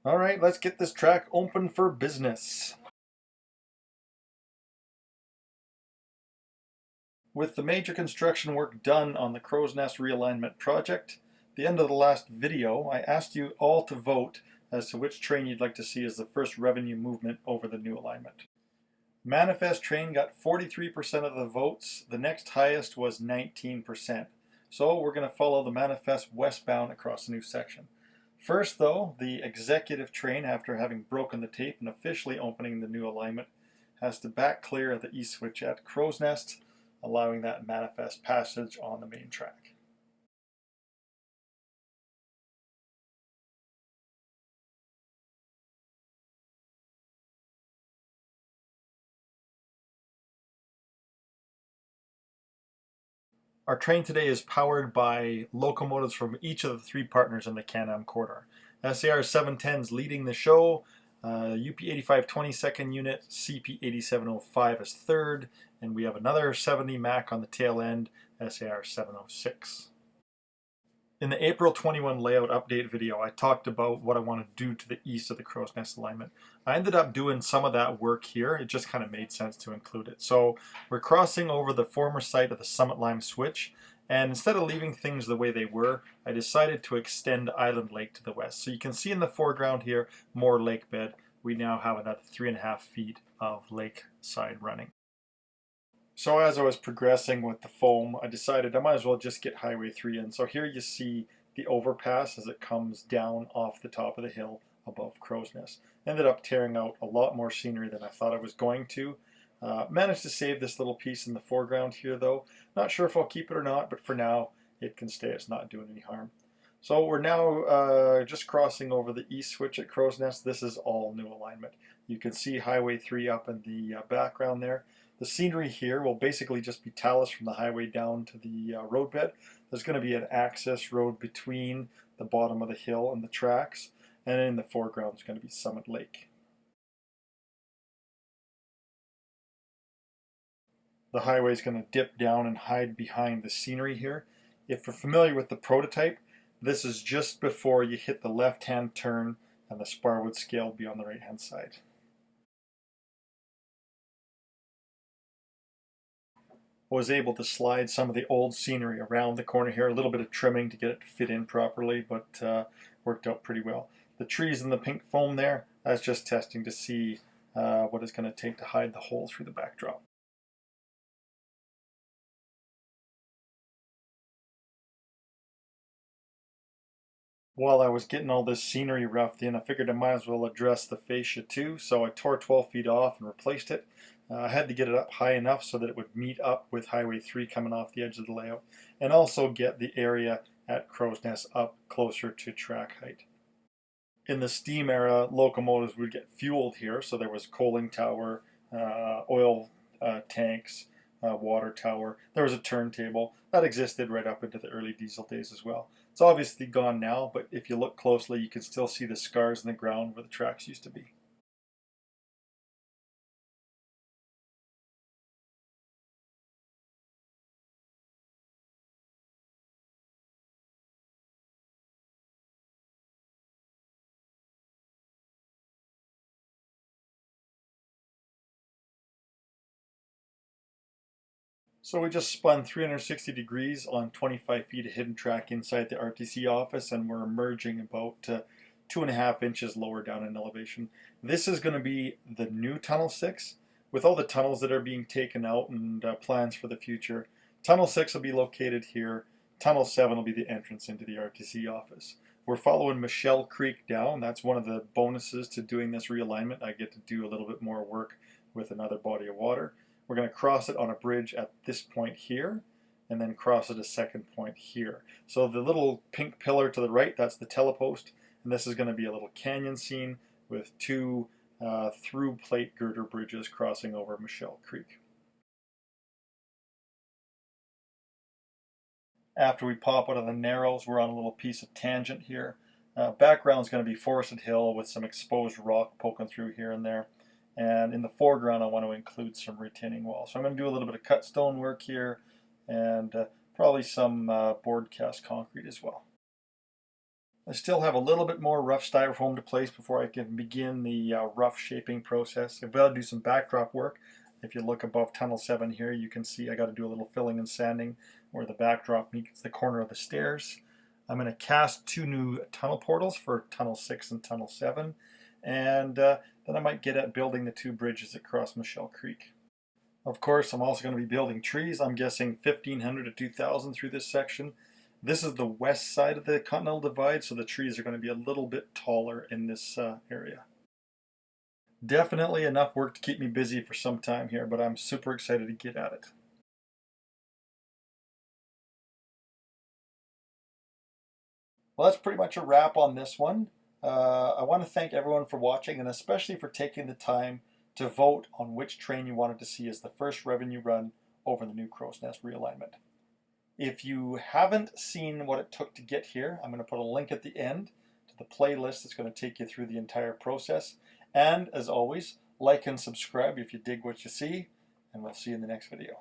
All right, let's get this track open for business. With the major construction work done on the Crowsnest realignment project, at the end of the last video, I asked you all to vote as to which train you'd like to see as the first revenue movement over the new alignment. Manifest train got 43% of the votes. The next highest was 19%. So we're going to follow the manifest westbound across the new section. First, though, the executive train, after having broken the tape and officially opening the new alignment, has to back clear of the east switch at Crowsnest, allowing that manifest passage on the main track. Our train today is powered by locomotives from each of the three partners in the Can-Am corridor. SAR 710's leading the show, UP 8520 second unit, CP 8705 is third, and we have another 70 Mac on the tail end, SAR 706. In the April 21 layout update video, I talked about what I want to do to the east of the Crowsnest alignment. I ended up doing some of that work here. It just kind of made sense to include it. So we're crossing over the former site of the Summit Lime switch, and instead of leaving things the way they were, I decided to extend Island Lake to the west. So you can see in the foreground here, more lake bed. We now have another 3.5 feet of lakeside running. So as I was progressing with the foam, I decided I might as well just get Highway 3 in. So here you see the overpass as it comes down off the top of the hill above Crowsnest. Ended up tearing out a lot more scenery than I thought I was going to. Managed to save this little piece in the foreground here though. Not sure if I'll keep it or not, but for now it can stay. It's not doing any harm. So we're now just crossing over the east switch at Crowsnest. This is all new alignment. You can see Highway 3 up in the background there. The scenery here will basically just be talus from the highway down to the roadbed. There's going to be an access road between the bottom of the hill and the tracks, and in the foreground is going to be Summit Lake. The highway is going to dip down and hide behind the scenery here. If you're familiar with the prototype, this is just before you hit the left-hand turn and the Sparwood scale will be on the right-hand side. Was able to slide some of the old scenery around the corner here, a little bit of trimming to get it to fit in properly, but worked out pretty well. The trees and the pink foam there, that's just testing to see what it's going to take to hide the hole through the backdrop. While I was getting all this scenery roughed in, I figured I might as well address the fascia too, so I tore 12 feet off and replaced it. I had to get it up high enough so that it would meet up with Highway 3 coming off the edge of the layout, and also get the area at Crowsnest up closer to track height. In the steam era, locomotives would get fueled here, so there was coaling tower, oil tanks, water tower. There was a turntable. That existed right up into the early diesel days as well. It's obviously gone now, but if you look closely, you can still see the scars in the ground where the tracks used to be. So we just spun 360 degrees on 25 feet of hidden track inside the RTC office, and we're emerging about 2.5 inches lower down in elevation. This is going to be the new Tunnel 6 with all the tunnels that are being taken out and plans for the future. Tunnel 6 will be located here. Tunnel 7 will be the entrance into the RTC office. We're following Michelle Creek down. That's one of the bonuses to doing this realignment. I get to do a little bit more work with another body of water. We're going to cross it on a bridge at this point here, and then cross it a second point here. So the little pink pillar to the right, that's the telepost, and this is going to be a little canyon scene with two through plate girder bridges crossing over Michelle Creek. After we pop out of the Narrows, we're on a little piece of tangent here. Background is going to be forested hill with some exposed rock poking through here and there. And in the foreground, I want to include some retaining walls. So I'm going to do a little bit of cut stone work here and probably some board cast concrete as well. I still have a little bit more rough styrofoam to place before I can begin the rough shaping process. I've got to do some backdrop work. If you look above tunnel 7 here, you can see I got to do a little filling and sanding where the backdrop meets the corner of the stairs. I'm going to cast 2 new tunnel portals for tunnel 6 and tunnel 7, and then I might get at building the 2 bridges that cross Michelle Creek. Of course, I'm also going to be building trees. I'm guessing 1,500 to 2,000 through this section. This is the west side of the Continental Divide, so the trees are going to be a little bit taller in this area. Definitely enough work to keep me busy for some time here, but I'm super excited to get at it. Well, that's pretty much a wrap on this one. I want to thank everyone for watching, and especially for taking the time to vote on which train you wanted to see as the first revenue run over the new Crowsnest realignment. If you haven't seen what it took to get here, I'm going to put a link at the end to the playlist that's going to take you through the entire process. And as always, like and subscribe if you dig what you see, and we'll see you in the next video.